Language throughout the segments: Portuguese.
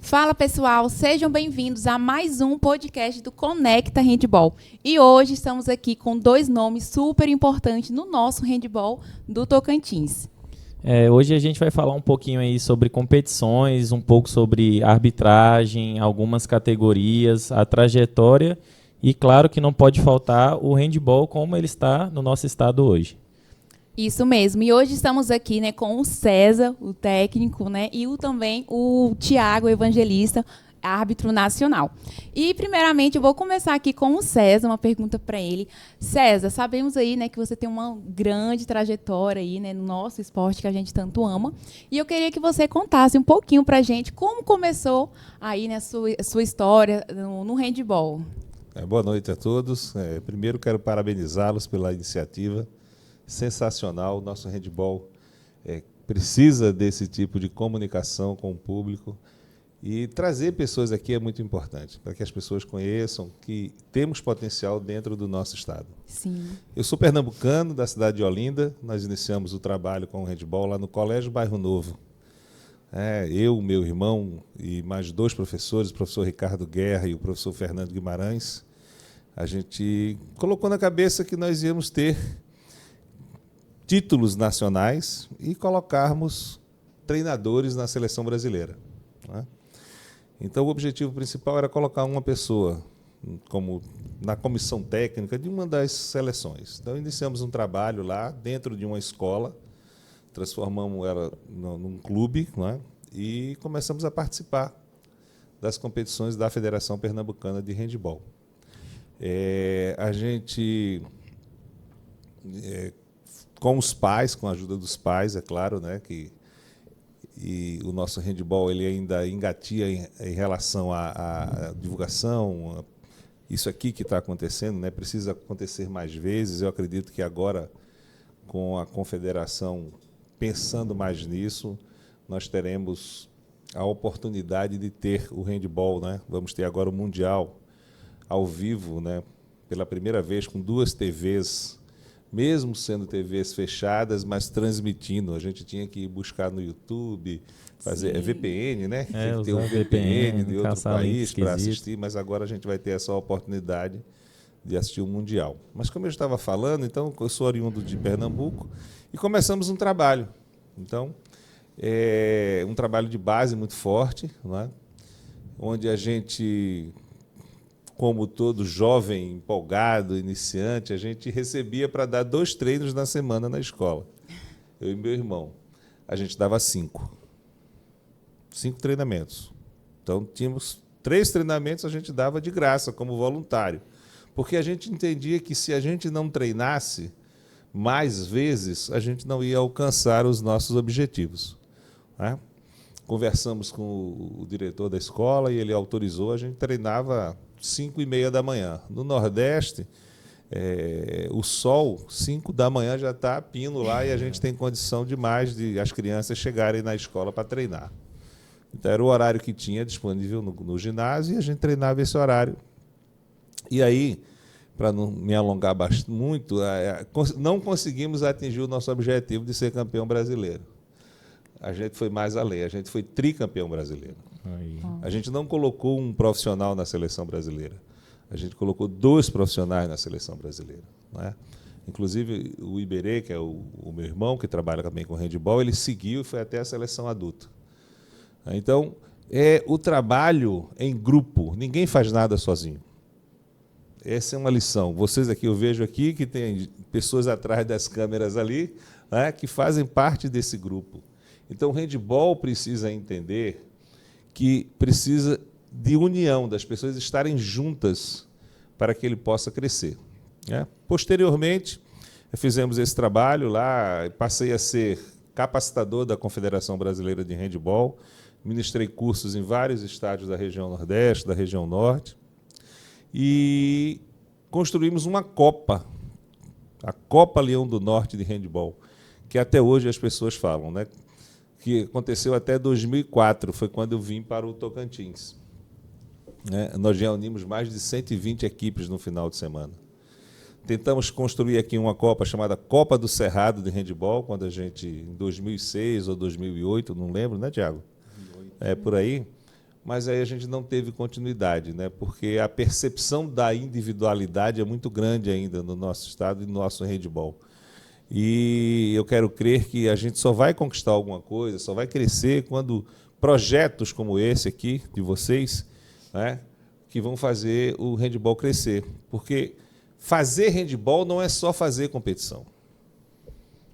Fala, pessoal, sejam bem-vindos a mais um podcast do Conecta Handball. E hoje estamos aqui com dois nomes super importantes no nosso handball do Tocantins. Hoje a gente vai falar um pouquinho aí sobre competições, um pouco sobre arbitragem, algumas categorias, a trajetória e, claro, que não pode faltar o handball como ele está no nosso estado hoje. Isso mesmo. E hoje estamos aqui, né, com o César, o técnico, né, e também o Thiago, evangelista, árbitro nacional. E, primeiramente, eu vou começar aqui com o César, uma pergunta para ele. César, sabemos aí, né, que você tem uma grande trajetória aí, né, no nosso esporte que a gente tanto ama. E eu queria que você contasse um pouquinho para a gente como começou aí, né, sua história no handball. Boa noite a todos. Primeiro, quero parabenizá-los pela iniciativa. Sensacional. Nosso handball precisa desse tipo de comunicação com o público. E trazer pessoas aqui é muito importante, para que as pessoas conheçam que temos potencial dentro do nosso estado. Sim. Eu sou pernambucano, da cidade de Olinda. Nós iniciamos o trabalho com o handball lá no Colégio Bairro Novo. Eu, meu irmão e mais dois professores, o professor Ricardo Guerra e o professor Fernando Guimarães, a gente colocou na cabeça que nós íamos ter títulos nacionais e colocarmos treinadores na seleção brasileira. Então, o objetivo principal era colocar uma pessoa como na comissão técnica de uma das seleções. Então, iniciamos um trabalho lá dentro de uma escola, transformamos ela num clube, e começamos a participar das competições da Federação Pernambucana de Handball. A gente, com os pais, com a ajuda dos pais, é claro, e o nosso handball ele ainda engatia em relação à divulgação. Isso aqui que está acontecendo, precisa acontecer mais vezes. Eu acredito que agora, com a confederação pensando mais nisso, nós teremos a oportunidade de ter o handball. Vamos ter agora o Mundial ao vivo, pela primeira vez, com 2 TVs, mesmo sendo TVs fechadas, mas transmitindo. A gente tinha que ir buscar no YouTube, fazer VPN, tinha que ter um VPN de outro país para assistir, mas agora a gente vai ter essa oportunidade de assistir o Mundial. Mas, como eu estava falando, então, eu sou oriundo de Pernambuco e começamos um trabalho. Então, um trabalho de base muito forte, onde a gente, como todo jovem, empolgado, iniciante, a gente recebia para dar 2 treinos na semana na escola. Eu e meu irmão. A gente dava 5 treinamentos. Então, tínhamos 3 treinamentos, a gente dava de graça, como voluntário. Porque a gente entendia que, se a gente não treinasse mais vezes, a gente não ia alcançar os nossos objetivos. Conversamos com o diretor da escola e ele autorizou, a gente treinava 5h30 da manhã. No Nordeste, o sol, 5 da manhã, já está a pino lá e a gente tem condição demais de as crianças chegarem na escola para treinar. Então, era o horário que tinha disponível no ginásio e a gente treinava esse horário. E aí, para não me alongar muito, não conseguimos atingir o nosso objetivo de ser campeão brasileiro. A gente foi mais além, a gente foi tricampeão brasileiro. Aí. A gente não colocou um profissional na seleção brasileira. A gente colocou 2 profissionais na seleção brasileira. Inclusive, o Iberê, que é o meu irmão, que trabalha também com handball, ele seguiu e foi até a seleção adulta. Então, o trabalho em grupo. Ninguém faz nada sozinho. Essa é uma lição. Vocês aqui, eu vejo aqui que tem pessoas atrás das câmeras ali, que fazem parte desse grupo. Então, o handball precisa entender que precisa de união, das pessoas estarem juntas para que ele possa crescer. Posteriormente, fizemos esse trabalho lá, passei a ser capacitador da Confederação Brasileira de Handball, ministrei cursos em vários estádios da região Nordeste, da região Norte, e construímos uma Copa, a Copa Leão do Norte de Handball, que até hoje as pessoas falam, que aconteceu até 2004, foi quando eu vim para o Tocantins. Nós já unimos mais de 120 equipes no final de semana. Tentamos construir aqui uma Copa chamada Copa do Cerrado de Handball, quando a gente, em 2006 ou 2008, não lembro, Thiago? Por aí. mas aí a gente não teve continuidade, né? Porque a percepção da individualidade é muito grande ainda no nosso estado e no nosso handebol. E eu quero crer que a gente só vai conquistar alguma coisa, só vai crescer quando projetos como esse aqui, de vocês, né, que vão fazer o handebol crescer. Porque fazer handebol não é só fazer competição.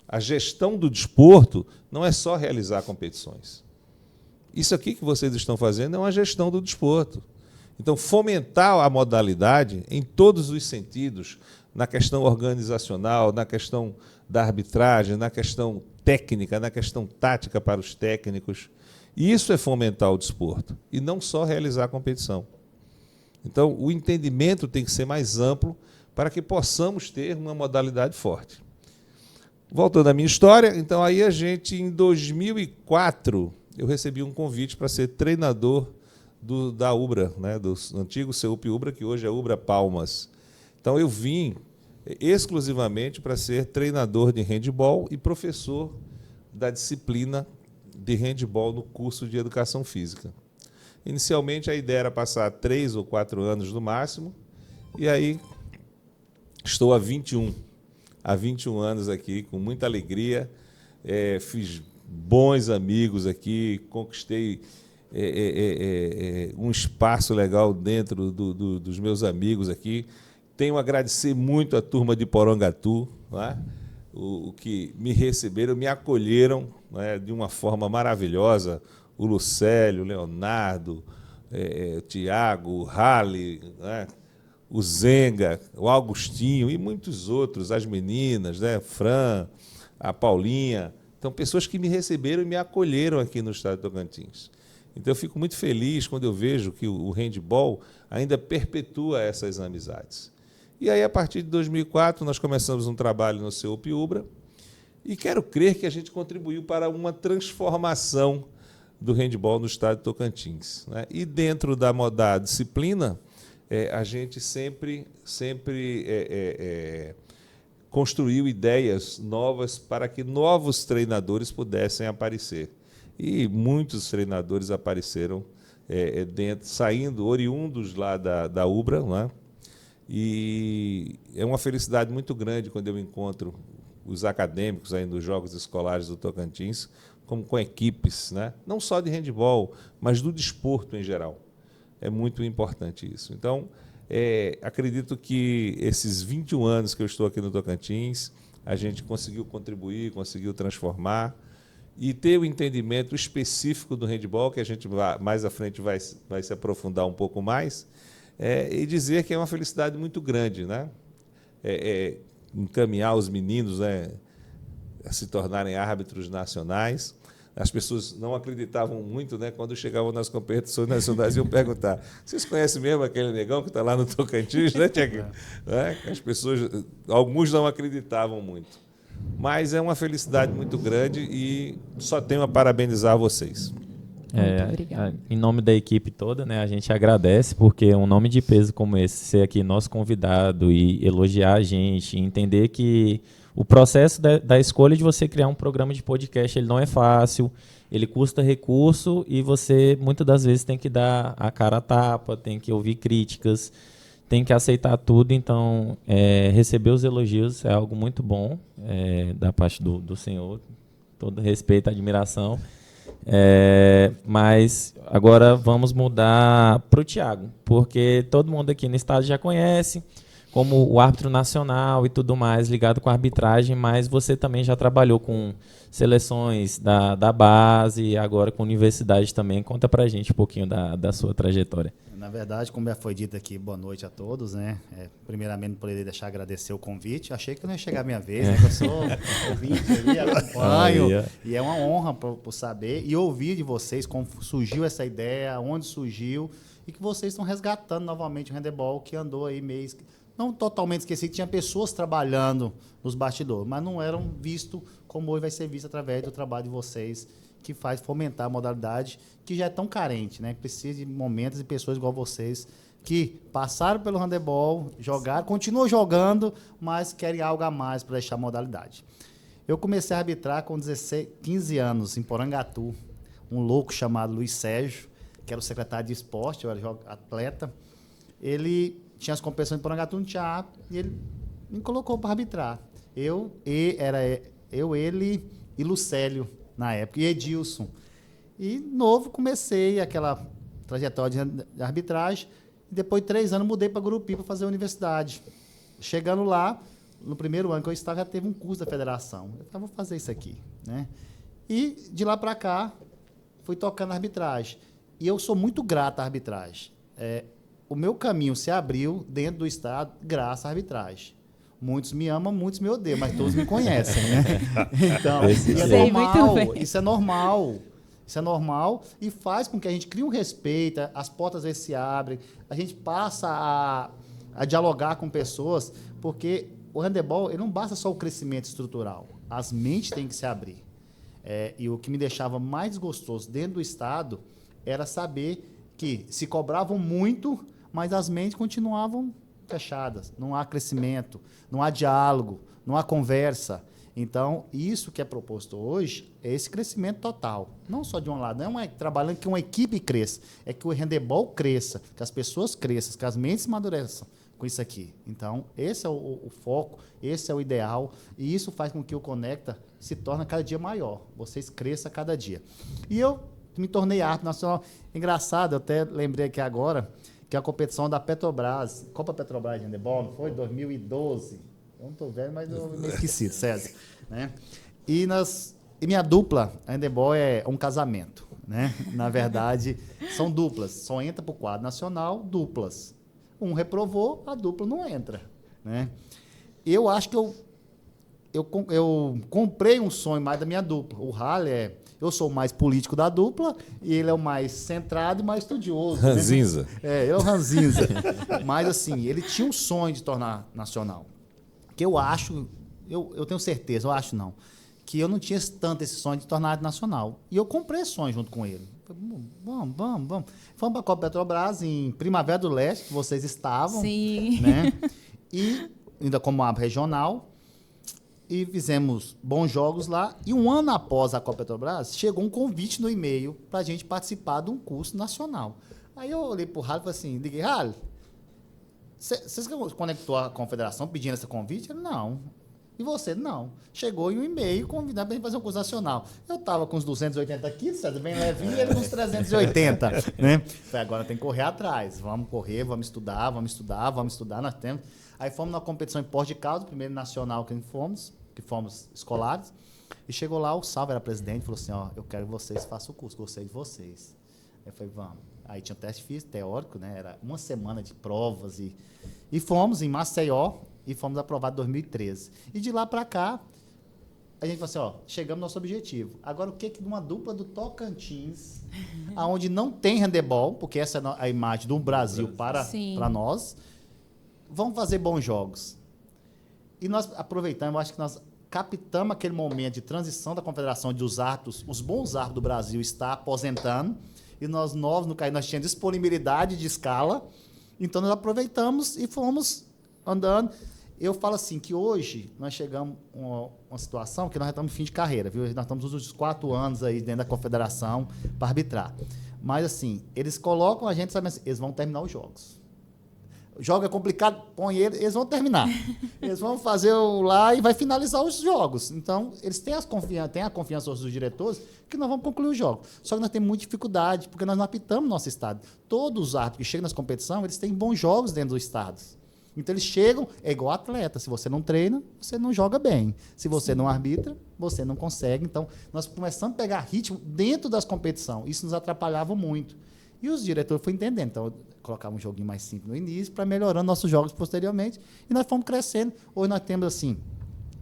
A gestão do desporto não é só realizar competições. Isso aqui que vocês estão fazendo é uma gestão do desporto. Então, fomentar a modalidade em todos os sentidos, na questão organizacional, na questão da arbitragem, na questão técnica, na questão tática para os técnicos. Isso é fomentar o desporto, e não só realizar a competição. Então, o entendimento tem que ser mais amplo para que possamos ter uma modalidade forte. Voltando à minha história, então aí a gente, em 2004, eu recebi um convite para ser treinador da Ubra, né, do antigo CEUP Ubra, que hoje é Ubra Palmas. Então eu vim exclusivamente para ser treinador de handebol e professor da disciplina de handebol no curso de Educação Física. Inicialmente a ideia era passar 3 ou 4 anos no máximo, e aí estou há 21 anos aqui, com muita alegria, fiz bons amigos aqui, conquistei um espaço legal dentro dos meus amigos aqui. Tenho a agradecer muito a turma de Porangatu, né, o que me receberam, me acolheram, né, de uma forma maravilhosa. O Lucélio, o Leonardo, o Tiago, o Rale, né, o Zenga, o Augustinho e muitos outros, as meninas, né, Fran, a Paulinha. Então, pessoas que me receberam e me acolheram aqui no estado de Tocantins. Então, eu fico muito feliz quando eu vejo que o handebol ainda perpetua essas amizades. E aí, a partir de 2004, nós começamos um trabalho no CEUP Ubra, e quero crer que a gente contribuiu para uma transformação do handebol no estado de Tocantins, né? E dentro da disciplina, a gente sempre construiu ideias novas para que novos treinadores pudessem aparecer. E muitos treinadores apareceram saindo, oriundos lá da Ubra, né? E é uma felicidade muito grande quando eu encontro os acadêmicos aí nos Jogos Escolares do Tocantins, como com equipes, né? Não só de handebol, mas do desporto em geral. É muito importante isso. Então, acredito que esses 21 anos que eu estou aqui no Tocantins, a gente conseguiu contribuir, conseguiu transformar e ter o entendimento específico do handebol, que a gente mais à frente vai se aprofundar um pouco mais, e dizer que é uma felicidade muito grande, né? Encaminhar os meninos, né, a se tornarem árbitros nacionais. As pessoas não acreditavam muito, né, quando chegavam nas competições nacionais, iam perguntar: vocês conhecem mesmo aquele negão que está lá no Tocantins, né, Tiaguinho? As pessoas, alguns não acreditavam muito. Mas é uma felicidade muito grande e só tenho a parabenizar vocês. Muito obrigada. Em nome da equipe toda, né, a gente agradece, porque um nome de peso como esse, ser aqui nosso convidado e elogiar a gente, e entender que o processo da escolha de você criar um programa de podcast, ele não é fácil, ele custa recurso e você, muitas das vezes, tem que dar a cara a tapa, tem que ouvir críticas, tem que aceitar tudo. Então, receber os elogios é algo muito bom da parte do senhor, todo respeito, admiração. Mas agora vamos mudar para o Thiago, porque todo mundo aqui no estado já conhece como o árbitro nacional e tudo mais, ligado com a arbitragem, mas você também já trabalhou com seleções da base, agora com universidade também. Conta pra gente um pouquinho da sua trajetória. Na verdade, como já foi dito aqui, boa noite a todos, né? Primeiramente, poderia deixar agradecer o convite. Achei que não ia chegar a minha vez, né? Eu sou ouvinte ali, acompanho, e é uma honra por saber e ouvir de vocês como surgiu essa ideia, onde surgiu, e que vocês estão resgatando novamente o handebol, que andou aí meio... Não totalmente esquecido, tinha pessoas trabalhando nos bastidores, mas não eram vistos como hoje vai ser visto através do trabalho de vocês, que faz fomentar a modalidade que já é tão carente, né? Precisa de momentos e pessoas igual vocês que passaram pelo handebol, jogaram, continuam jogando, mas querem algo a mais para deixar a modalidade. Eu comecei a arbitrar com 15 anos, em Porangatu. Um louco chamado Luiz Sérgio que era o secretário de esporte, eu era atleta, ele tinha as competições de Porangatu, tinha e ele me colocou para arbitrar. Ele e Lucélio, na época, e Edilson. E novo, comecei aquela trajetória de arbitragem, e depois de 3 anos mudei para Gurupi para fazer a universidade. Chegando lá, no primeiro ano que eu estava, já teve um curso da federação. Eu falei, vou fazer isso aqui, né? E de lá para cá, fui tocando a arbitragem. E eu sou muito grato à arbitragem. O meu caminho se abriu dentro do estado graças à arbitragem. Muitos me amam, muitos me odeiam, mas todos me conhecem, né? Então, isso é normal. Isso é normal e faz com que a gente crie um respeito, as portas às vezes se abrem, a gente passa a dialogar com pessoas, porque o handebol ele não basta só o crescimento estrutural, as mentes têm que se abrir. E o que me deixava mais gostoso dentro do estado era saber que se cobravam muito, mas as mentes continuavam fechadas, não há crescimento, não há diálogo, não há conversa. Então, isso que é proposto hoje é esse crescimento total. Não só de um lado, não é trabalhando que uma equipe cresça, é que o handebol cresça, que as pessoas cresçam, que as mentes amadureçam com isso aqui. Então, esse é o foco, esse é o ideal, e isso faz com que o Conecta se torne cada dia maior, vocês cresçam a cada dia. E eu me tornei árbitro nacional. Engraçado, eu até lembrei aqui agora, que a competição da Petrobras, Copa Petrobras de handebol, não foi? 2012. Eu não estou velho, mas eu me esqueci, César. Né? E minha dupla, handebol é um casamento. Né? Na verdade, são duplas. Só entra para o quadro nacional, duplas. Um reprovou, a dupla não entra. Né? Eu acho que eu comprei um sonho mais da minha dupla. O Halle eu sou o mais político da dupla e ele é o mais centrado e mais estudioso. Ranzinza. Eu ranzinza. Mas, assim, ele tinha um sonho de tornar nacional. Que eu acho, eu tenho certeza, eu acho não, que eu não tinha tanto esse sonho de tornar nacional. E eu comprei esse sonho junto com ele. Vamos. Fomos para a Copa Petrobras em Primavera do Leste, que vocês estavam. Sim. Né? E ainda como a regional. E fizemos bons jogos lá. E um ano após a Copa Petrobras, chegou um convite no e-mail para a gente participar de um curso nacional. Aí eu olhei para o Halle e falei assim, liguei, Halle, você conectou a confederação pedindo esse convite? Ele, não. E você? Não. Chegou em um e-mail convidando para a gente fazer um curso nacional. Eu estava com uns 280 quilos, César, bem levinho, e ele com uns 380. Né? Falei, agora tem que correr atrás. Vamos correr, vamos estudar, nós temos. Aí fomos na competição em Porto de Caldas, primeiro nacional que fomos escolares, e chegou lá, o Salvo era presidente, falou assim, ó, eu quero que vocês façam o curso, gostei de vocês. Eu falei, vamos. Aí tinha um teste físico, teórico, né? Era uma semana de provas, e fomos em Maceió, e fomos aprovados em 2013. E de lá para cá, a gente falou assim, ó, chegamos ao nosso objetivo. Agora, o que de uma dupla do Tocantins, onde não tem handebol, porque essa é a imagem do Brasil para nós, vamos fazer bons jogos. E nós aproveitamos, eu acho que nós captamos aquele momento de transição da confederação de os bons árbitros do Brasil está aposentando, e nós novos no CAI, nós tínhamos disponibilidade de escala, então nós aproveitamos e fomos andando. Eu falo assim, que hoje nós chegamos a uma situação que nós já estamos em fim de carreira, viu? Nós estamos nos últimos 4 anos aí dentro da confederação para arbitrar. Mas assim, eles colocam a gente, sabe assim, eles vão terminar os jogos. O jogo é complicado, põe eles vão terminar. Eles vão fazer lá e vai finalizar os jogos. Então, eles têm a confiança dos diretores que nós vamos concluir o jogo. Só que nós temos muita dificuldade, porque nós não apitamos nosso estado. Todos os árbitros que chegam nas competições, eles têm bons jogos dentro do estado. Então, eles chegam, é igual atleta. Se você não treina, você não joga bem. Se você não arbitra, você não consegue. Então, nós começamos a pegar ritmo dentro das competições. Isso nos atrapalhava muito. E os diretores foram entendendo. Então, colocava um joguinho mais simples no início para melhorando nossos jogos posteriormente. E nós fomos crescendo. Hoje nós temos, assim,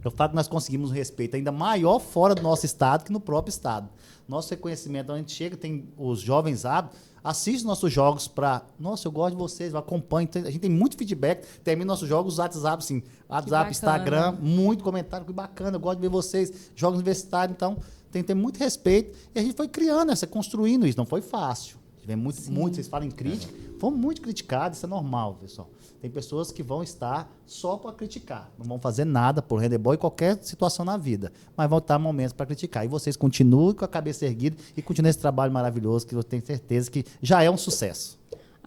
eu falo que nós conseguimos um respeito ainda maior fora do nosso estado que no próprio estado. Nosso reconhecimento, a gente chega, tem os jovens árbitros, assistem nossos jogos para... Nossa, eu gosto de vocês, eu acompanho. A gente tem muito feedback. Termina nossos jogos, WhatsApp, assim, WhatsApp, Instagram, muito comentário, que bacana, eu gosto de ver vocês. Jogos universitários, então, tem que ter muito respeito. E a gente foi criando construindo isso. Não foi fácil. Tivemos muito, vocês falam em crítica, fomos muito criticados, isso é normal, pessoal. Tem pessoas que vão estar só para criticar, não vão fazer nada por handebol em qualquer situação na vida, mas vão estar momentos para criticar. E vocês continuem com a cabeça erguida e continuem esse trabalho maravilhoso que eu tenho certeza que já é um sucesso.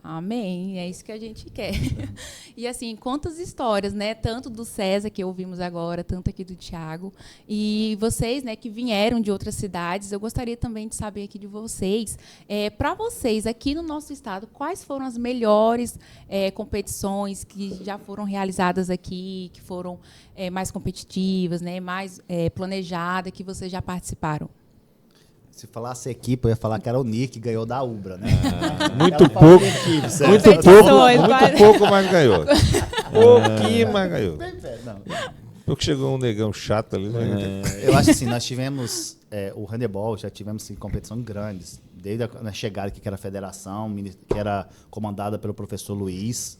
Amém, é isso que a gente quer. E assim, quantas histórias, né? Tanto do César, que ouvimos agora, tanto aqui do Thiago. E vocês, né, que vieram de outras cidades, eu gostaria também de saber aqui de vocês, para vocês, aqui no nosso estado, quais foram as melhores competições que já foram realizadas aqui, que foram mais competitivas, né, mais planejadas, que vocês já participaram? Se falasse equipe, eu ia falar que era o Nick que ganhou da Ubra, né? Muito pouco, muito pouco, mas ganhou. Pouquinho, mas ganhou. Porque chegou um negão chato ali. Né? Eu acho assim, nós tivemos o handebol, já tivemos competições grandes, desde a chegada que era a federação, que era comandada pelo professor Luiz,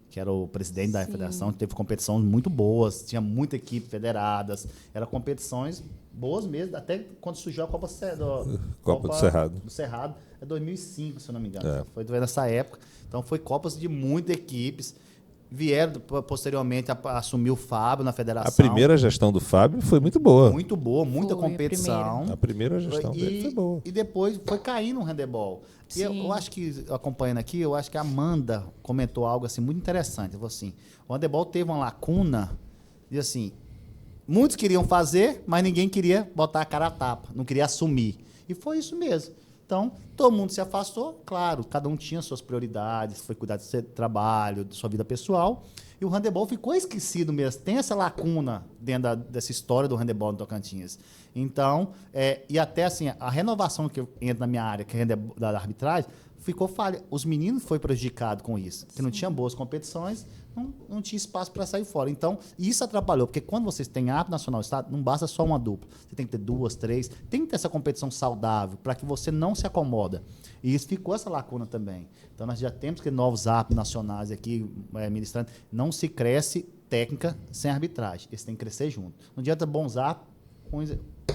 que era o presidente da federação, teve competições muito boas, tinha muita equipe federadas, eram competições boas mesmo, até quando surgiu a Copa do Cerrado. Do Cerrado, é 2005, se eu não me engano. Foi nessa época. Então, foi Copas de muitas equipes. Vieram, posteriormente, assumir o Fábio na federação. A primeira gestão do Fábio foi muito boa. Muito boa, muita competição. A primeira gestão dele foi boa. E depois foi caindo o handebol. E eu acho que, acompanhando aqui, eu acho que a Amanda comentou algo assim, muito interessante. Ela falou assim, o handebol teve uma lacuna, e assim, muitos queriam fazer, mas ninguém queria botar a cara a tapa, não queria assumir. E foi isso mesmo. Então, todo mundo se afastou, claro, cada um tinha suas prioridades, foi cuidar do seu trabalho, da sua vida pessoal, e o handebol ficou esquecido mesmo. Tem essa lacuna dentro dessa história do handebol no Tocantins. Então, e até assim, a renovação que entra na minha área, que é da arbitragem, ficou falha. Os meninos foram prejudicados com isso, porque não tinha boas competições, não tinha espaço para sair fora. Então, isso atrapalhou, porque quando vocês têm árbitro nacional do estado, não basta só uma dupla. Você tem que ter 2, 3, tem que ter essa competição saudável, para que você não se acomoda. E isso ficou essa lacuna também. Então, nós já temos que ter novos árbitros nacionais aqui, ministrando. Não se cresce técnica sem arbitragem. Eles têm que crescer junto. Não adianta bons árbitros com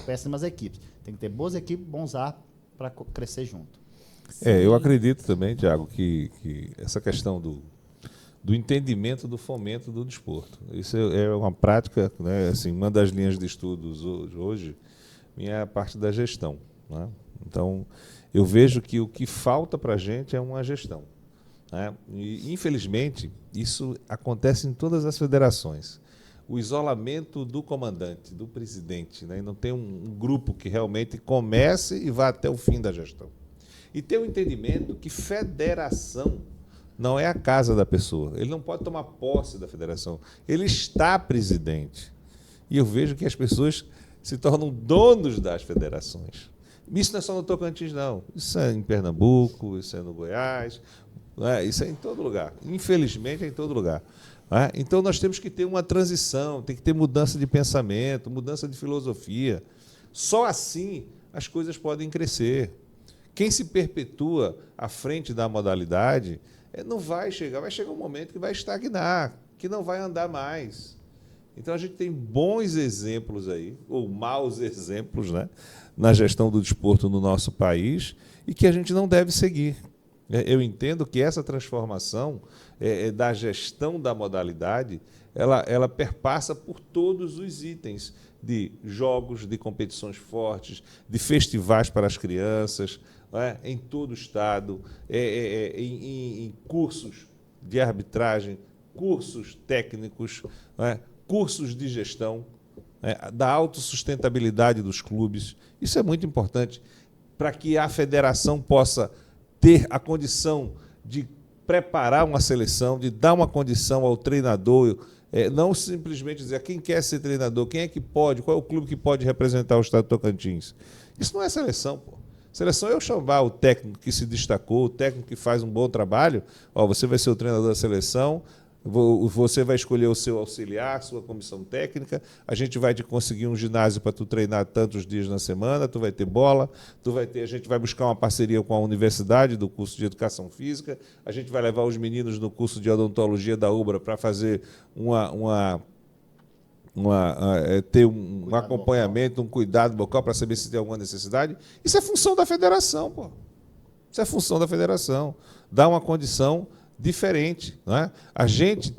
péssimas equipes. Tem que ter boas equipes, bons árbitros para crescer junto. Eu acredito também, Thiago, que essa questão do entendimento do fomento do desporto. Isso é uma prática, né, assim, uma das linhas de estudos hoje é a parte da gestão. Né? Então, eu vejo que o que falta para a gente é uma gestão. Né? E, infelizmente, isso acontece em todas as federações. O isolamento do comandante, do presidente, né? E não tem um grupo que realmente comece e vá até o fim da gestão. E ter o entendimento que federação não é a casa da pessoa. Ele não pode tomar posse da federação. Ele está presidente. E eu vejo que as pessoas se tornam donos das federações. Isso não é só no Tocantins, não. Isso é em Pernambuco, isso é no Goiás, isso é em todo lugar. Infelizmente, é em todo lugar. Então, nós temos que ter uma transição, tem que ter mudança de pensamento, mudança de filosofia. Só assim as coisas podem crescer. Quem se perpetua à frente da modalidade não vai chegar um momento que vai estagnar, que não vai andar mais. Então, a gente tem bons exemplos aí, ou maus exemplos, né, na gestão do desporto no nosso país, e que a gente não deve seguir. Eu entendo que essa transformação da gestão da modalidade, ela perpassa por todos os itens de jogos, de competições fortes, de festivais para as crianças, em todo o estado, em cursos de arbitragem, cursos técnicos, cursos de gestão, da autossustentabilidade dos clubes. Isso é muito importante para que a federação possa ter a condição de preparar uma seleção, de dar uma condição ao treinador, não simplesmente dizer quem quer ser treinador, quem é que pode, qual é o clube que pode representar o estado do Tocantins. Isso não é seleção, pô. Seleção é eu chamar o técnico que se destacou, o técnico que faz um bom trabalho, você vai ser o treinador da seleção, você vai escolher o seu auxiliar, sua comissão técnica, a gente vai te conseguir um ginásio para tu treinar tantos dias na semana, tu vai ter bola, a gente vai buscar uma parceria com a universidade do curso de Educação Física, a gente vai levar os meninos no curso de odontologia da UBRA para fazer ter um acompanhamento, um cuidado local para saber se tem alguma necessidade. Isso é função da federação, pô. Isso é função da federação. Dá uma condição diferente. Não é? A gente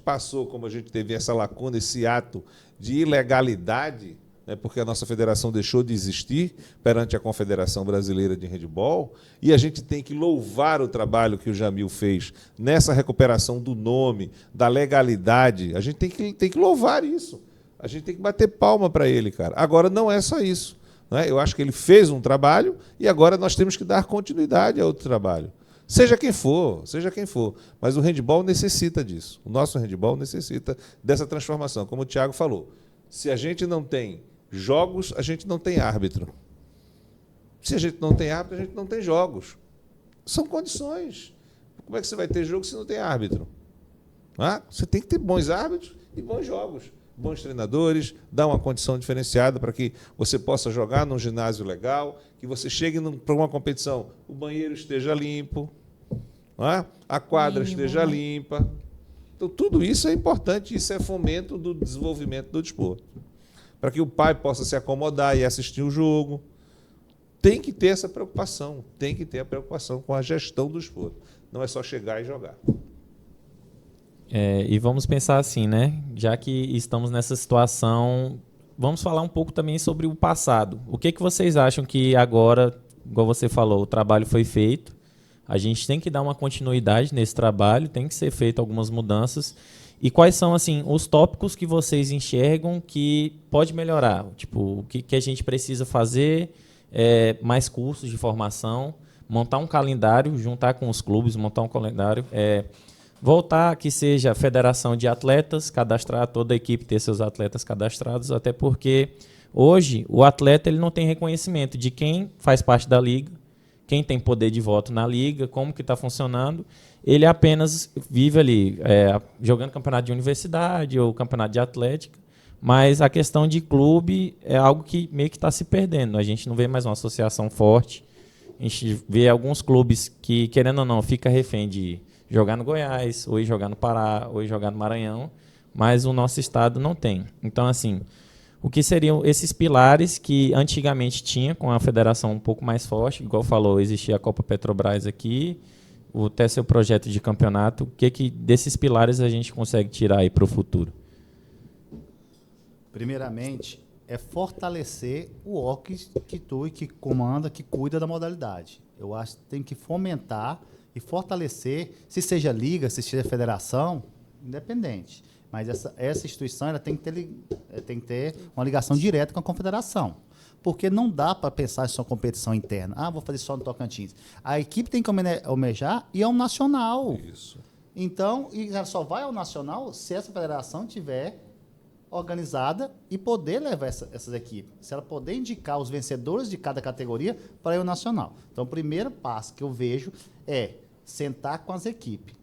passou, como a gente teve essa lacuna, esse ato de ilegalidade, né, porque a nossa federação deixou de existir perante a Confederação Brasileira de Handebol, e a gente tem que louvar o trabalho que o Jamil fez nessa recuperação do nome, da legalidade. A gente tem que louvar isso. A gente tem que bater palma para ele, cara. Agora, não é só isso. Né? Eu acho que ele fez um trabalho e agora nós temos que dar continuidade a outro trabalho. Seja quem for. Mas o handebol necessita disso. O nosso handebol necessita dessa transformação. Como o Thiago falou, se a gente não tem jogos, a gente não tem árbitro. Se a gente não tem árbitro, a gente não tem jogos. São condições. Como é que você vai ter jogo se não tem árbitro? Você tem que ter bons árbitros e bons jogos. Bons treinadores, dar uma condição diferenciada para que você possa jogar num ginásio legal, que você chegue para uma competição, o banheiro esteja limpo, a quadra esteja limpa. Então, tudo isso é importante, isso é fomento do desenvolvimento do desporto. Para que o pai possa se acomodar e assistir o jogo. Tem que ter essa preocupação, tem que ter a preocupação com a gestão do desporto. Não é só chegar e jogar. E vamos pensar assim, né? Já que estamos nessa situação, vamos falar um pouco também sobre o passado. O que vocês acham que agora, igual você falou, o trabalho foi feito, a gente tem que dar uma continuidade nesse trabalho, tem que ser feito algumas mudanças. E quais são assim os tópicos que vocês enxergam que pode melhorar? Tipo, o que a gente precisa fazer, mais cursos de formação, montar um calendário, juntar com os clubes, montar um calendário, voltar que seja a federação de atletas, cadastrar toda a equipe, ter seus atletas cadastrados, até porque hoje o atleta ele não tem reconhecimento de quem faz parte da liga, quem tem poder de voto na liga, como que está funcionando. Ele apenas vive ali jogando campeonato de universidade ou campeonato de atlética, mas a questão de clube é algo que meio que está se perdendo. A gente não vê mais uma associação forte, a gente vê alguns clubes que, querendo ou não, fica refém de jogar no Goiás, ou ir jogar no Pará, ou ir jogar no Maranhão, mas o nosso estado não tem. Então, assim, o que seriam esses pilares que antigamente tinha com a federação um pouco mais forte, igual falou, existia a Copa Petrobras aqui, até seu projeto de campeonato, o que desses pilares a gente consegue tirar aí para o futuro? Primeiramente, é fortalecer o órgão que comanda, que cuida da modalidade. Eu acho que tem que fomentar e fortalecer, se seja liga, se seja federação, independente. Mas essa instituição ela tem que ter uma ligação direta com a confederação. Porque não dá para pensar em só competição interna. Vou fazer só no Tocantins. A equipe tem que almejar e é um nacional. Isso. Então, e ela só vai ao nacional se essa federação tiver organizada e poder levar essas equipes. Se ela poder indicar os vencedores de cada categoria para ir ao nacional. Então, o primeiro passo que eu vejo é sentar com as equipes,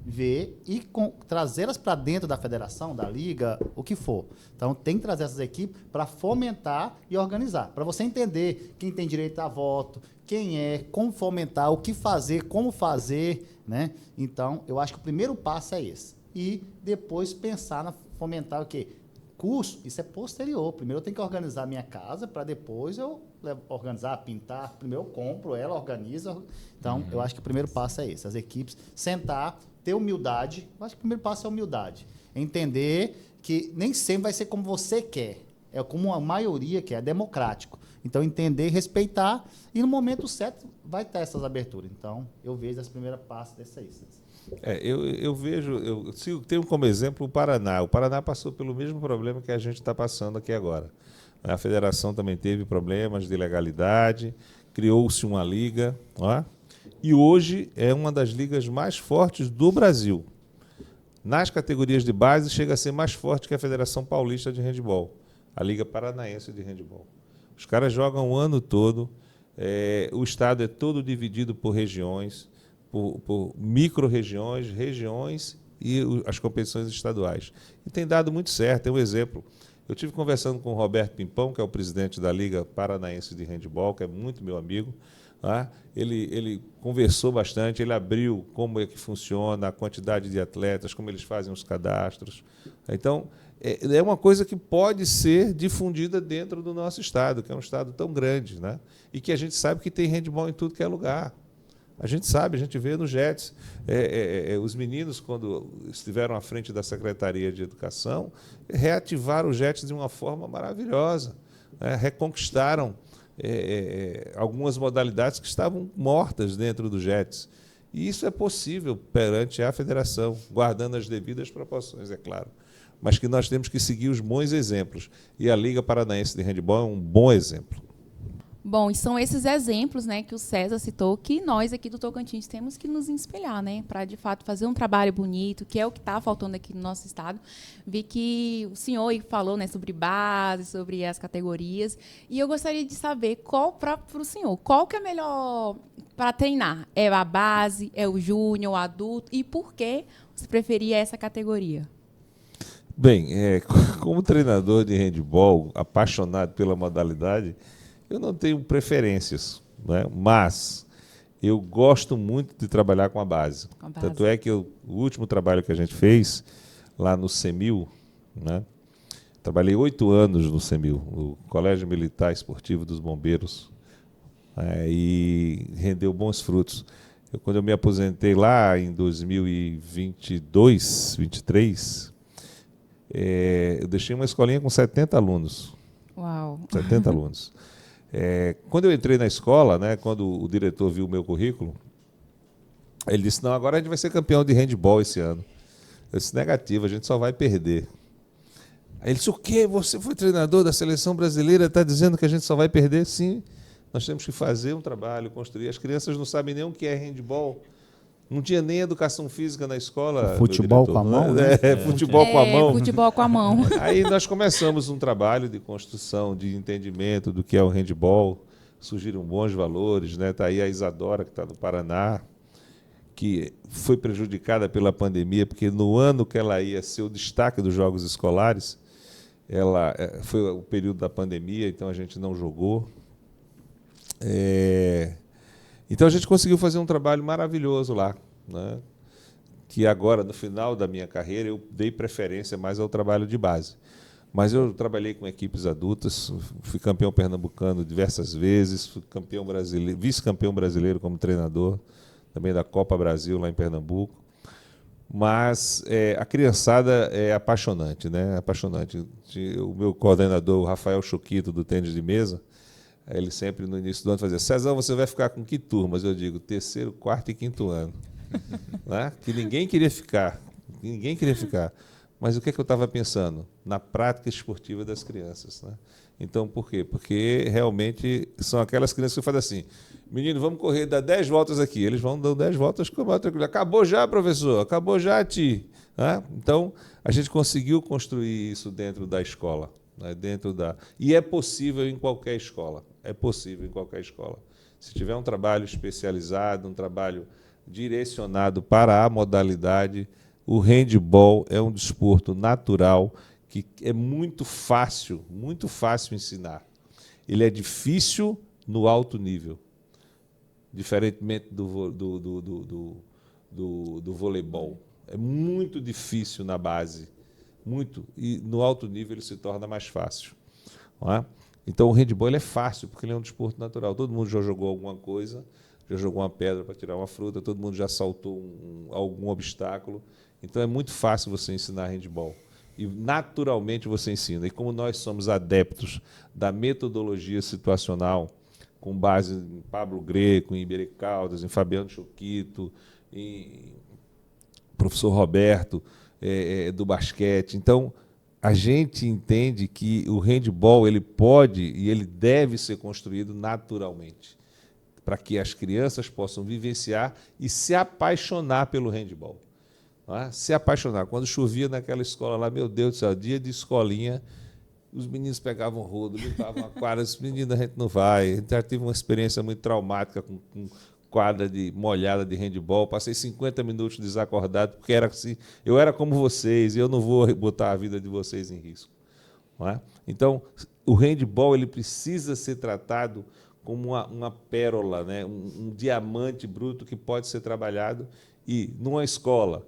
ver e trazê-las para dentro da federação, da liga, o que for. Então, tem que trazer essas equipes para fomentar e organizar. Para você entender quem tem direito a voto, quem como fomentar, o que fazer, como fazer. Né? Então, eu acho que o primeiro passo é esse. E depois pensar na fomentar o quê? Curso, isso é posterior. Primeiro eu tenho que organizar a minha casa para depois eu organizar, pintar. Primeiro eu compro ela, organizo. Então, eu acho que o primeiro passo é esse. As equipes sentar, ter humildade. Eu acho que o primeiro passo é humildade. Entender que nem sempre vai ser como você quer. É como a maioria quer, é democrático. Então, entender, respeitar e no momento certo vai ter essas aberturas. Então, eu vejo esse primeiro passo desse aí. Eu vejo, eu tenho como exemplo o Paraná. O Paraná passou pelo mesmo problema que a gente está passando aqui agora. A federação também teve problemas de ilegalidade, criou-se uma liga, e hoje é uma das ligas mais fortes do Brasil. Nas categorias de base, chega a ser mais forte que a Federação Paulista de Handebol, a Liga Paranaense de Handebol. Os caras jogam o ano todo, o estado é todo dividido por regiões, por micro-regiões, regiões e as competições estaduais. E tem dado muito certo. Tem um exemplo. Eu estive conversando com o Roberto Pimpão, que é o presidente da Liga Paranaense de Handebol, que é muito meu amigo. Ele conversou bastante, ele abriu como é que funciona, a quantidade de atletas, como eles fazem os cadastros. Então, é uma coisa que pode ser difundida dentro do nosso estado, que é um estado tão grande, né? E que a gente sabe que tem handebol em tudo que é lugar. A gente sabe, a gente vê no JETS. Os meninos, quando estiveram à frente da Secretaria de Educação, reativaram o JETS de uma forma maravilhosa, né? Reconquistaram algumas modalidades que estavam mortas dentro do JETS. E isso é possível perante a federação, guardando as devidas proporções, é claro. Mas que nós temos que seguir os bons exemplos. E a Liga Paranaense de Handebol é um bom exemplo. Bom, e são esses exemplos, né, que o César citou, que nós aqui do Tocantins temos que nos espelhar, né, para, de fato, fazer um trabalho bonito, que é o que está faltando aqui no nosso estado. Vi que o senhor falou, né, sobre base, sobre as categorias, e eu gostaria de saber para o senhor, qual que é melhor para treinar? É a base, é o júnior, o adulto, e por que você preferia essa categoria? Bem, como treinador de handebol, apaixonado pela modalidade, eu não tenho preferências, né? Mas eu gosto muito de trabalhar com a base. Tanto é que o último trabalho que a gente fez lá no CEMIL, né? Trabalhei 8 anos no CEMIL, o Colégio Militar Esportivo dos Bombeiros, e rendeu bons frutos. Quando eu me aposentei lá em 2022, 2023, eu deixei uma escolinha com 70 alunos. Uau! 70 alunos. Quando eu entrei na escola, né, quando o diretor viu o meu currículo, ele disse, não, agora a gente vai ser campeão de handebol esse ano. Eu disse, negativo, a gente só vai perder. Aí ele disse, o quê? Você foi treinador da seleção brasileira, está dizendo que a gente só vai perder? Sim, nós temos que fazer um trabalho, construir. As crianças não sabem nem o que é handebol. Não tinha nem educação física na escola. Futebol com a mão, né? Futebol com a mão. Futebol com a mão. Aí nós começamos um trabalho de construção, de entendimento do que é o handebol. Surgiram bons valores, né? Está aí a Isadora, que está no Paraná, que foi prejudicada pela pandemia, porque no ano que ela ia ser o destaque dos Jogos Escolares, foi o período da pandemia, então a gente não jogou. Então a gente conseguiu fazer um trabalho maravilhoso lá, né? Que agora, no final da minha carreira, eu dei preferência mais ao trabalho de base. Mas eu trabalhei com equipes adultas, fui campeão pernambucano diversas vezes, fui campeão brasileiro, vice-campeão brasileiro como treinador, também da Copa Brasil lá em Pernambuco. Mas a criançada é apaixonante, né? Apaixonante. O meu coordenador, o Rafael Choquito, do tênis de mesa, ele sempre, no início do ano, fazia, César, você vai ficar com que turmas? Eu digo, 3º, 4º e 5º ano. Né? Que ninguém queria ficar. Ninguém queria ficar. Mas o que é que eu estava pensando? Na prática esportiva das crianças. Né? Então, por quê? Porque realmente são aquelas crianças que fazem assim, menino, vamos correr, dar 10 voltas aqui. Eles vão dando 10 voltas com a maior tranquilidade. Acabou já, professor? Acabou já, ti? Né? Então, a gente conseguiu construir isso dentro da escola. Né? E é possível em qualquer escola. É possível em qualquer escola. Se tiver um trabalho especializado, um trabalho direcionado para a modalidade, o handebol é um desporto natural que é muito fácil ensinar. Ele é difícil no alto nível, diferentemente do voleibol. É muito difícil na base, muito, e no alto nível ele se torna mais fácil. Não é? Então, o handebol é fácil, porque ele é um desporto natural. Todo mundo já jogou alguma coisa, já jogou uma pedra para tirar uma fruta, todo mundo já saltou algum obstáculo. Então, é muito fácil você ensinar handebol. E, naturalmente, você ensina. E como nós somos adeptos da metodologia situacional, com base em Pablo Greco, em Iberê Caldas, em Fabiano Choquito, em professor Roberto, do basquete. Então, a gente entende que o handebol ele pode e ele deve ser construído naturalmente, para que as crianças possam vivenciar e se apaixonar pelo handebol. Não é? Se apaixonar. Quando chovia naquela escola lá, meu Deus do céu, dia de escolinha, os meninos pegavam rodo, limpavam a quadra, os meninos, a gente não vai. A gente já tive uma experiência muito traumática com quadra molhada de handebol, passei 50 minutos desacordado, porque era assim, eu era como vocês, e eu não vou botar a vida de vocês em risco. Não é? Então, o handebol ele precisa ser tratado como uma pérola, né? Um diamante bruto que pode ser trabalhado, e numa escola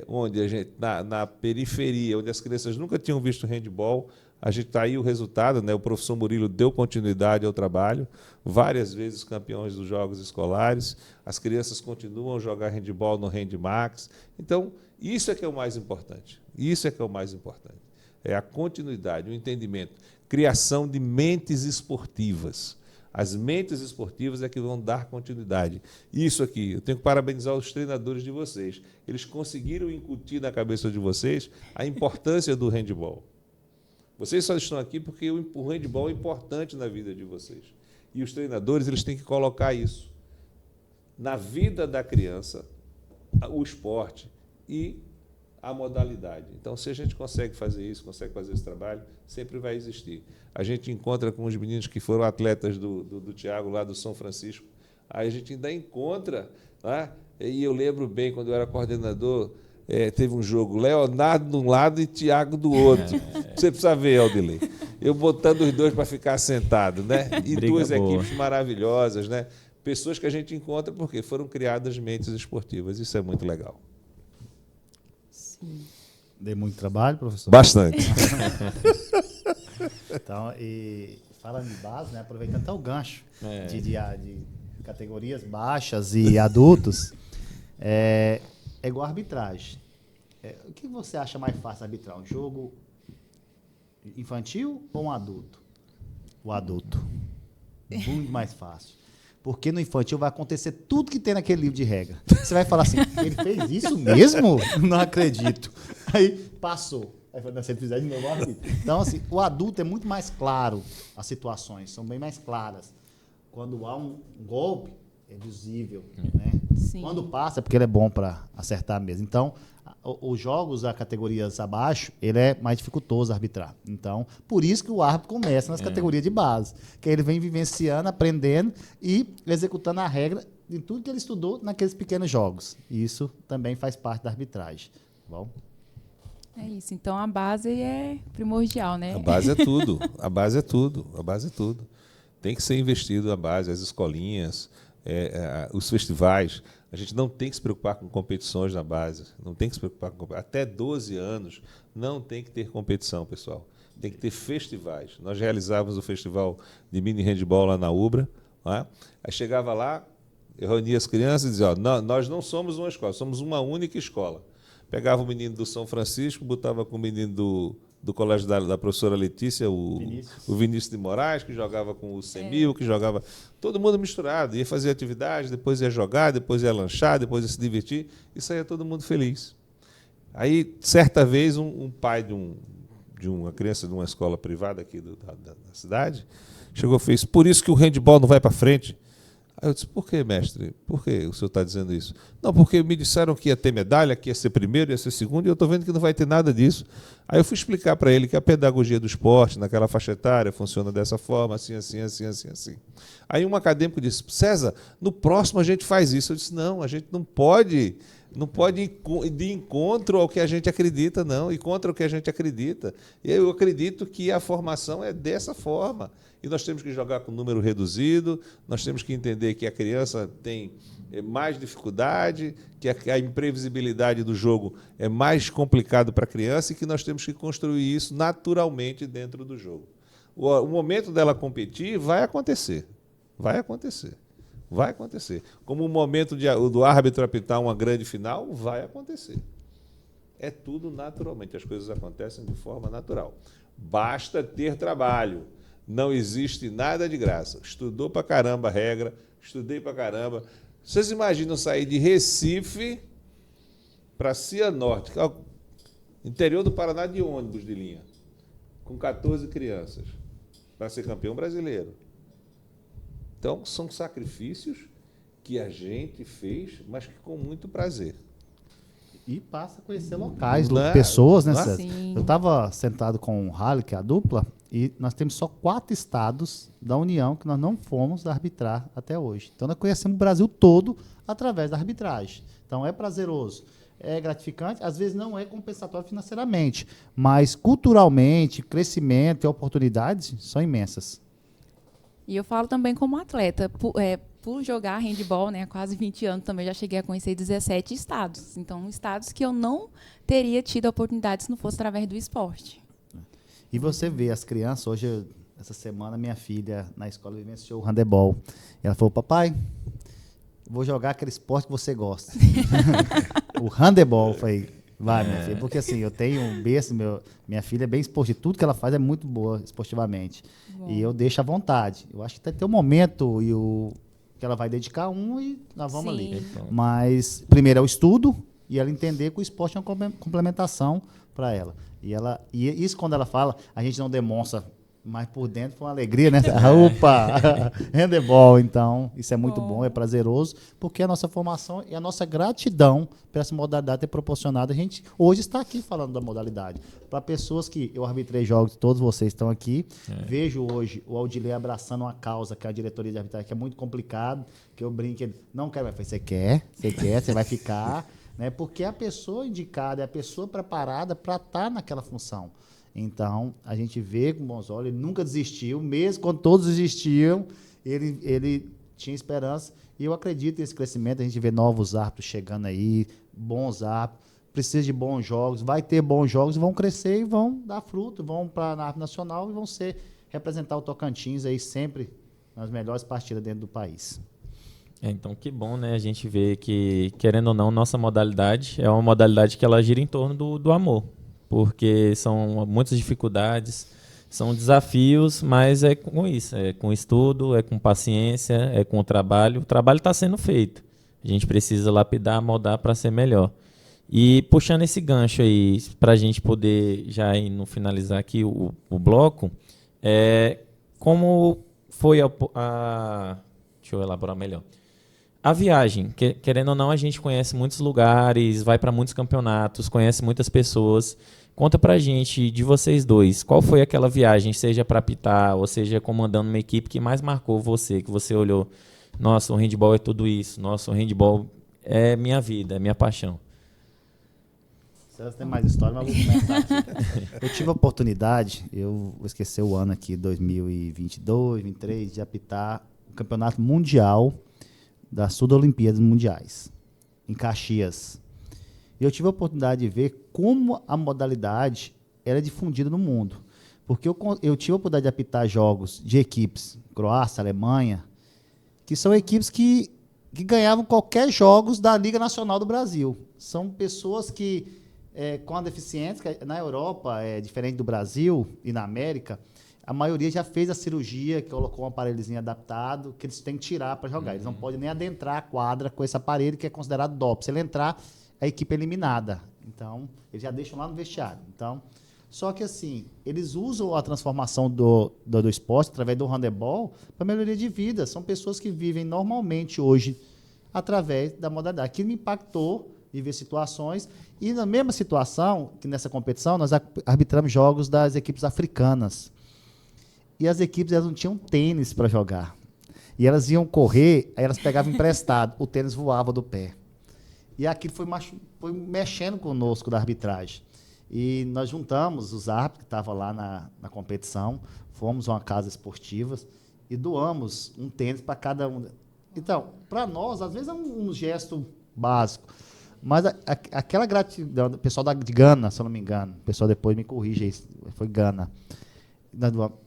onde a gente, na periferia, onde as crianças nunca tinham visto handball, a gente está aí o resultado, né? O professor Murilo deu continuidade ao trabalho, várias vezes campeões dos jogos escolares, as crianças continuam a jogar handball no Handmax. Então, isso é que é o mais importante. Isso é que é o mais importante. É a continuidade, o entendimento, criação de mentes esportivas. As mentes esportivas é que vão dar continuidade. Isso aqui, eu tenho que parabenizar os treinadores de vocês. Eles conseguiram incutir na cabeça de vocês a importância do handball. Vocês só estão aqui porque o handball é importante na vida de vocês. E os treinadores, eles têm que colocar isso na vida da criança, o esporte e a modalidade. Então, se a gente consegue fazer isso, consegue fazer esse trabalho, sempre vai existir. A gente encontra com os meninos que foram atletas do Tiago, lá do São Francisco, aí a gente ainda encontra, né? E eu lembro bem, quando eu era coordenador, teve um jogo, Leonardo de um lado e Tiago do outro. Você precisa ver, Aldilei. Eu botando os dois para ficar sentado, né? E duas equipes maravilhosas, né? Pessoas que a gente encontra porque foram criadas mentes esportivas. Isso é muito legal. Sim. Dei muito trabalho, professor? Bastante. Então, e falando de base, né, aproveitando até o gancho de categorias baixas e adultos, é igual a arbitragem. O que você acha mais fácil arbitrar? Um jogo infantil ou um adulto? O adulto. Muito mais fácil. Porque no infantil vai acontecer tudo que tem naquele livro de regra. Você vai falar assim, ele fez isso mesmo? Não acredito. Aí passou. Aí falou, se ele fizer de novo, arbitra. Então, assim, o adulto é muito mais claro, as situações são bem mais claras. Quando há um golpe, é visível, né? Sim. Quando passa, é porque ele é bom para acertar mesmo. Então, os jogos a categorias abaixo, ele é mais dificultoso arbitrar. Então, por isso que o árbitro começa nas categorias de base, que ele vem vivenciando, aprendendo e executando a regra de tudo que ele estudou naqueles pequenos jogos. E isso também faz parte da arbitragem. Bom? É isso. Então, a base é primordial, né? A base é tudo. A base é tudo. A base é tudo. Tem que ser investido a base, as escolinhas, os festivais. A gente não tem que se preocupar com competições na base. Não tem que se preocupar com até 12 anos não tem que ter competição, pessoal. Tem que ter festivais. Nós realizávamos o festival de mini handball lá na Ubra. Né? Aí chegava lá, eu reunia as crianças e dizia, nós não somos uma escola, somos uma única escola. Pegava o menino do São Francisco, botava com o menino do colégio da professora Letícia, o Vinícius de Moraes, que jogava com o Semil, que jogava... Todo mundo misturado, ia fazer atividade, depois ia jogar, depois ia lanchar, depois ia se divertir, e saía todo mundo feliz. Aí, certa vez, um pai de uma criança de uma escola privada aqui da cidade chegou e fez, por isso que o handball não vai para frente. Aí eu disse, por que, mestre? Por que o senhor está dizendo isso? Não, porque me disseram que ia ter medalha, que ia ser primeiro, ia ser segundo, e eu estou vendo que não vai ter nada disso. Aí eu fui explicar para ele que a pedagogia do esporte, naquela faixa etária, funciona dessa forma, assim, assim, assim, assim, assim. Aí um acadêmico disse, César, no próximo a gente faz isso. Eu disse, não, a gente não pode ir de encontro ao que a gente acredita, não, e contra o que a gente acredita. Eu acredito que a formação é dessa forma. E nós temos que jogar com número reduzido, nós temos que entender que a criança tem mais dificuldade, que a imprevisibilidade do jogo é mais complicado para a criança e que nós temos que construir isso naturalmente dentro do jogo. O momento dela competir vai acontecer. Vai acontecer. Vai acontecer. Como o momento do árbitro apitar uma grande final, vai acontecer. É tudo naturalmente. As coisas acontecem de forma natural. Basta ter trabalho. Não existe nada de graça. Estudou pra caramba a regra, estudei pra caramba. Vocês imaginam sair de Recife para Cianorte, interior do Paraná, de ônibus de linha, com 14 crianças, para ser campeão brasileiro. Então, são sacrifícios que a gente fez, mas que com muito prazer. E passa a conhecer locais, pessoas, né, César? Sim. Eu estava sentado com o Halley, que é a dupla, e nós temos só 4 estados da União que nós não fomos arbitrar até hoje. Então, nós conhecemos o Brasil todo através da arbitragem. Então, é prazeroso, é gratificante, às vezes não é compensatório financeiramente, mas culturalmente, crescimento e oportunidades são imensas. E eu falo também como atleta, por jogar handball, né, há quase 20 anos, também já cheguei a conhecer 17 estados. Então, estados que eu não teria tido a oportunidade se não fosse através do esporte. E você vê as crianças, hoje, essa semana, minha filha na escola vivenciou o handebol. Ela falou, papai, vou jogar aquele esporte que você gosta. O handebol. Eu falei, vai, minha filha, porque assim, eu tenho um berço, minha filha é bem esportiva, tudo que ela faz é muito boa esportivamente. Bom. E eu deixo à vontade. Eu acho que tem um momento que ela vai dedicar e nós vamos ali. Mas, primeiro é o estudo e ela entender que o esporte é uma complementação para ela. E isso, quando ela fala, a gente não demonstra, mas por dentro foi uma alegria, né? Opa! Handebol, então, isso é muito bom, é prazeroso, porque a nossa formação e a nossa gratidão por essa modalidade ter proporcionado. A gente hoje está aqui falando da modalidade. Para pessoas que eu arbitrei jogos, todos vocês estão aqui, vejo hoje o Aldilei abraçando uma causa, que é a diretoria de arbitragem, que é muito complicado, que eu brinco, ele não quer, mas você quer, você vai ficar, né? Porque é a pessoa indicada, é a pessoa preparada para estar naquela função. Então, a gente vê com bons olhos, ele nunca desistiu, mesmo quando todos desistiam, ele tinha esperança. E eu acredito nesse crescimento, a gente vê novos árbitros chegando aí, bons árbitros, precisa de bons jogos, vai ter bons jogos, vão crescer e vão dar fruto, vão para a árbitro nacional e vão representar o Tocantins aí sempre nas melhores partidas dentro do país. Então, que bom, né? A gente vê que, querendo ou não, nossa modalidade é uma modalidade que ela gira em torno do amor. Porque são muitas dificuldades, são desafios, mas é com isso, é com estudo, é com paciência, é com o trabalho. O trabalho está sendo feito. A gente precisa lapidar, moldar para ser melhor. E puxando esse gancho aí, para a gente poder já ir no finalizar aqui o bloco, como foi deixa eu elaborar melhor. A viagem, querendo ou não, a gente conhece muitos lugares, vai para muitos campeonatos, conhece muitas pessoas. Conta pra gente, de vocês dois, qual foi aquela viagem, seja para apitar, ou seja, comandando uma equipe que mais marcou você, que você olhou, nossa, o handball é tudo isso, nossa, o handball é minha vida, é minha paixão. Você tem mais história, mas vou começar aqui. Eu tive a oportunidade, eu vou esquecer o ano aqui, 2022, 2023, de apitar o Campeonato Mundial das Sul-Olimpíadas Mundiais, em Caxias. E eu tive a oportunidade de ver como a modalidade era difundida no mundo. Porque eu tive a oportunidade de apitar jogos de equipes, Croácia, Alemanha, que são equipes que ganhavam qualquer jogos da Liga Nacional do Brasil. São pessoas que, com a deficiência, na Europa, diferente do Brasil e na América, a maioria já fez a cirurgia, que colocou um aparelhozinho adaptado, que eles têm que tirar para jogar. Eles não podem nem adentrar a quadra com esse aparelho, que é considerado doping. Se ele entrar, a equipe é eliminada. Então, eles já deixam lá no vestiário. Então, só que, assim, eles usam a transformação do esporte, através do handebol, para melhoria de vida. São pessoas que vivem normalmente hoje através da modalidade. Aquilo me impactou de ver situações. E, na mesma situação, que nessa competição, nós arbitramos jogos das equipes africanas. E as equipes elas não tinham tênis para jogar. E elas iam correr, aí elas pegavam emprestado, o tênis voava do pé. E aquilo foi mexendo conosco da arbitragem. E nós juntamos os árbitros que estavam lá na competição, fomos a uma casa esportiva e doamos um tênis para cada um. Então, para nós, às vezes é um gesto básico, mas aquela gratidão, o pessoal de Gana, se eu não me engano, o pessoal depois me corrige, foi Gana.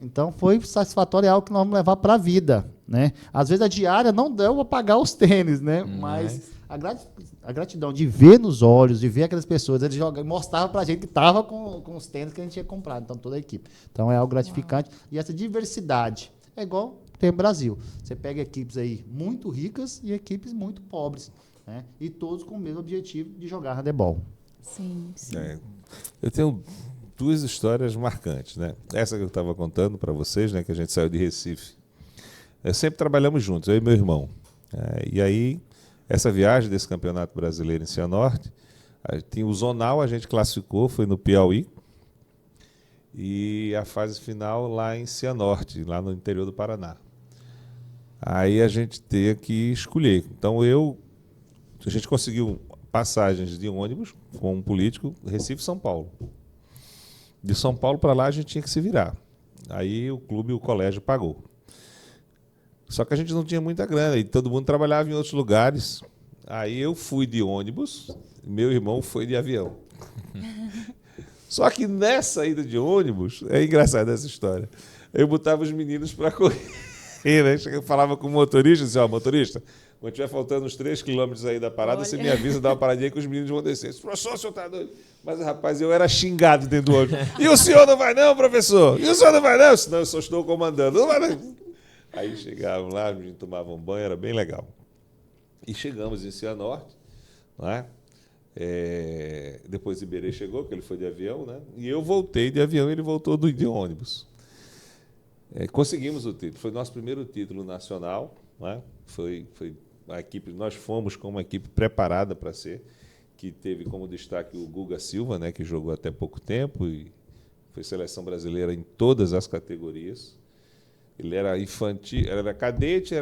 Então, foi satisfatório, algo que nós vamos levar para a vida, né? Às vezes a diária não deu para pagar os tênis, né? Mas a gratidão de ver nos olhos, de ver aquelas pessoas, eles mostravam para a gente que estava com os tênis que a gente tinha comprado, então toda a equipe. Então é algo gratificante. Uau. E essa diversidade é igual tem no Brasil. Você pega equipes aí muito ricas e equipes muito pobres, né? E todos com o mesmo objetivo de jogar handebol. Sim, sim. Eu tenho duas histórias marcantes, né? Essa que eu estava contando para vocês, né, que a gente saiu de Recife. Sempre trabalhamos juntos, eu e meu irmão. E aí, essa viagem desse Campeonato Brasileiro em Cianorte, tinha o zonal, a gente classificou, foi no Piauí, e a fase final lá em Cianorte, lá no interior do Paraná. Aí a gente tinha que escolher. Então a gente conseguiu passagens de ônibus com um político, Recife-São Paulo. De São Paulo para lá a gente tinha que se virar. Aí o clube e o colégio pagou. Só que a gente não tinha muita grana e todo mundo trabalhava em outros lugares. Aí eu fui de ônibus, meu irmão foi de avião. Só que nessa ida de ônibus, é engraçada essa história, eu botava os meninos para correr. Né? Eu falava com o motorista, disse, motorista, quando estiver faltando uns 3 quilômetros aí da parada, você me avisa, dá uma paradinha que os meninos vão descer. Disse, professor, o senhor está doido? Mas, rapaz, eu era xingado dentro do ônibus. E o senhor não vai não, professor? E o senhor não vai não? Senão eu só estou comandando. Não vai não. Aí chegavam lá, os meninos tomavam banho, era bem legal. E chegamos em Cianorte, não é? Depois Iberê chegou, que ele foi de avião, né? E eu voltei de avião e ele voltou de ônibus. Conseguimos o título, foi nosso primeiro título nacional, né? Foi a equipe, nós fomos com uma equipe preparada para ser, que teve como destaque o Guga Silva, né? Que jogou até pouco tempo e foi seleção brasileira em todas as categorias. Ele era infantil, era cadete,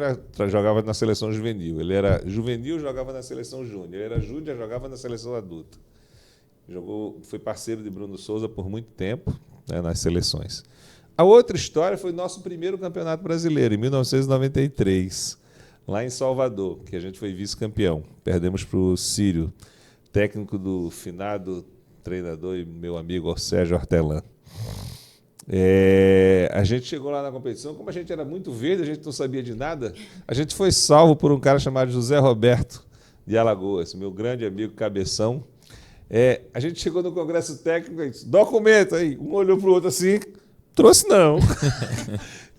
jogava na seleção juvenil. Ele era juvenil, jogava na seleção júnior. Ele era júnior, jogava na seleção adulta. Foi parceiro de Bruno Souza por muito tempo, né, nas seleções. A outra história foi nosso primeiro campeonato brasileiro, em 1993, lá em Salvador, que a gente foi vice-campeão. Perdemos para o Círio, técnico do finado treinador e meu amigo Sérgio Hortelã. A gente chegou lá na competição, como a gente era muito verde, a gente não sabia de nada, a gente foi salvo por um cara chamado José Roberto de Alagoas, meu grande amigo Cabeção. A gente chegou no congresso técnico e disse, documento aí, um olhou para o outro assim, trouxe não.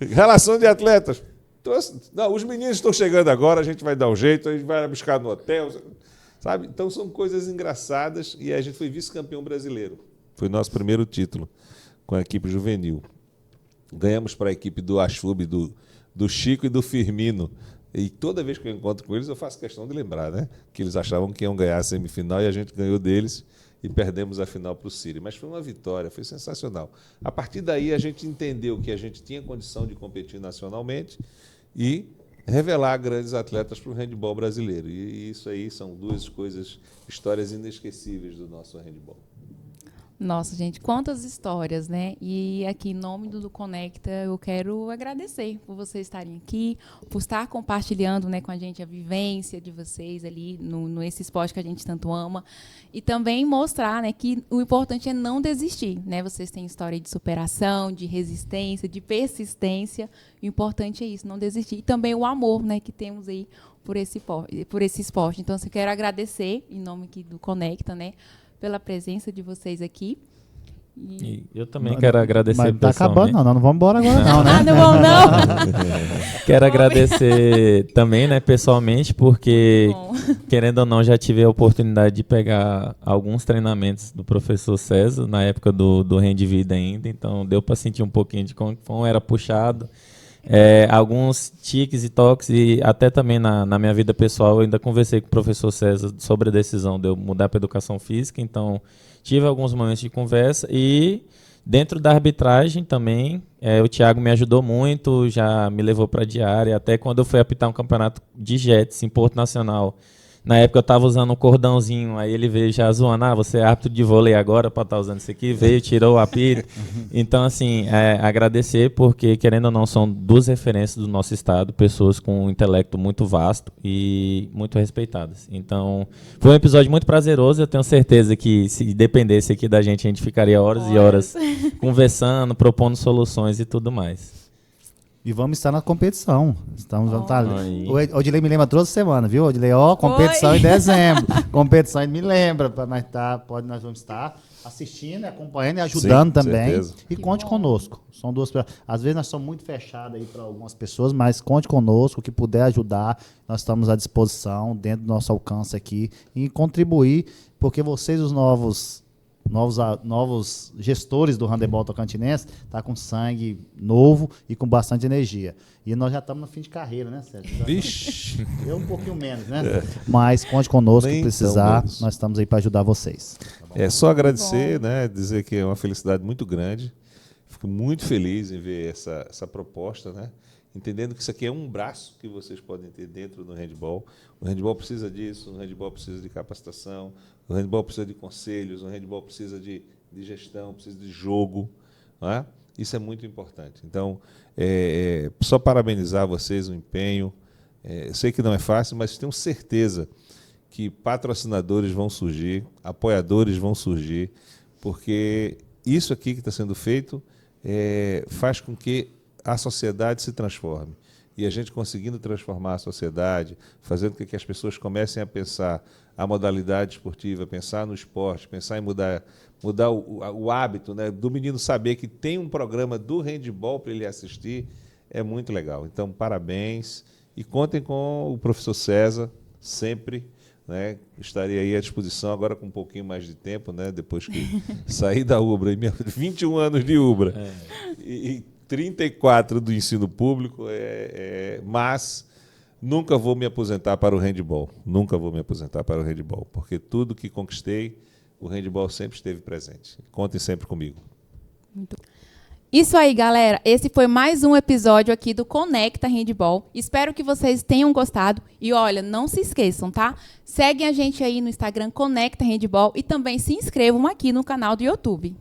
Relação de atletas, trouxe, não, os meninos estão chegando agora, a gente vai dar um jeito, a gente vai buscar no hotel, sabe? Então são coisas engraçadas e a gente foi vice-campeão brasileiro, foi o nosso primeiro título com a equipe juvenil. Ganhamos para a equipe do Ashub, do Chico e do Firmino. E toda vez que eu encontro com eles, eu faço questão de lembrar, né? Que eles achavam que iam ganhar a semifinal e a gente ganhou deles e perdemos a final para o Círio. Mas foi uma vitória, foi sensacional. A partir daí, a gente entendeu que a gente tinha condição de competir nacionalmente e revelar grandes atletas para o handebol brasileiro. E isso aí são duas coisas, histórias inesquecíveis do nosso handebol. Nossa, gente, quantas histórias, né? E aqui, em nome do Conecta, eu quero agradecer por vocês estarem aqui, por estar compartilhando, né, com a gente a vivência de vocês ali nesse esporte que a gente tanto ama. E também mostrar, né, que o importante é não desistir, né? Vocês têm história de superação, de resistência, de persistência. O importante é isso, não desistir. E também o amor, né, que temos aí por esse esporte. Então, eu quero agradecer, em nome aqui do Conecta, né, pela presença de vocês aqui. E eu também quero agradecer mas tá pessoalmente. acabando, não vamos embora agora não, né? Não vamos não. Quero agradecer também, né, pessoalmente, porque, querendo ou não, já tive a oportunidade de pegar alguns treinamentos do professor César, na época do Rende Vida ainda, então deu para sentir um pouquinho de como era puxado. Alguns tiques e toques, e até também na minha vida pessoal eu ainda conversei com o professor César sobre a decisão de eu mudar para educação física, então tive alguns momentos de conversa e dentro da arbitragem também, o Thiago me ajudou muito, já me levou para a diária, até quando eu fui apitar um campeonato de jets em Porto Nacional. Na época eu estava usando um cordãozinho, aí ele veio já zoando, você é árbitro de vôlei agora para estar usando isso aqui, veio, tirou o apito. Então, assim, agradecer, porque, querendo ou não, são duas referências do nosso estado, pessoas com um intelecto muito vasto e muito respeitadas. Então, foi um episódio muito prazeroso, eu tenho certeza que, se dependesse aqui da gente, a gente ficaria horas e horas conversando, propondo soluções e tudo mais. E vamos estar na competição. O Odilei me lembra toda semana, viu, Odilei? Competição em dezembro. Competição, ele me lembra, mas nós vamos estar assistindo, acompanhando e ajudando. Sim, também. Certeza. E conte conosco. São duas pessoas. Às vezes nós somos muito fechados aí para algumas pessoas, mas conte conosco, o que puder ajudar, nós estamos à disposição, dentro do nosso alcance aqui, e contribuir, porque vocês, os novos gestores do handebol tocantinense, tá com sangue novo e com bastante energia. E nós já estamos no fim de carreira, né, Sérgio? Vixe! Eu um pouquinho menos, né? Mas conte conosco, se precisar, nós estamos aí para ajudar vocês. Só agradecer, né, dizer que é uma felicidade muito grande. Fico muito feliz em ver essa proposta, né? Entendendo que isso aqui é um braço que vocês podem ter dentro do handebol. O handebol precisa disso, o handebol precisa de capacitação, o handebol precisa de conselhos, o handebol precisa de gestão, precisa de jogo. Não é? Isso é muito importante. Então, só parabenizar vocês o empenho. Eu sei que não é fácil, mas tenho certeza que patrocinadores vão surgir, apoiadores vão surgir, porque isso aqui que está sendo feito faz com que a sociedade se transforme. E a gente conseguindo transformar a sociedade, fazendo com que as pessoas comecem a pensar a modalidade esportiva, pensar no esporte, pensar em mudar o hábito, né, do menino saber que tem um programa do handebol para ele assistir, é muito legal. Então, parabéns e contem com o professor César, sempre. Né, estarei aí à disposição agora com um pouquinho mais de tempo, né, depois que saí da UBRA, 21 anos de UBRA e 34 do ensino público, mas nunca vou me aposentar para o handebol, nunca vou me aposentar para o handebol, porque tudo que conquistei, o handebol sempre esteve presente. Contem sempre comigo. Isso aí, galera. Esse foi mais um episódio aqui do Conecta Handebol. Espero que vocês tenham gostado. E olha, não se esqueçam, tá? Seguem a gente aí no Instagram Conecta Handebol e também se inscrevam aqui no canal do YouTube.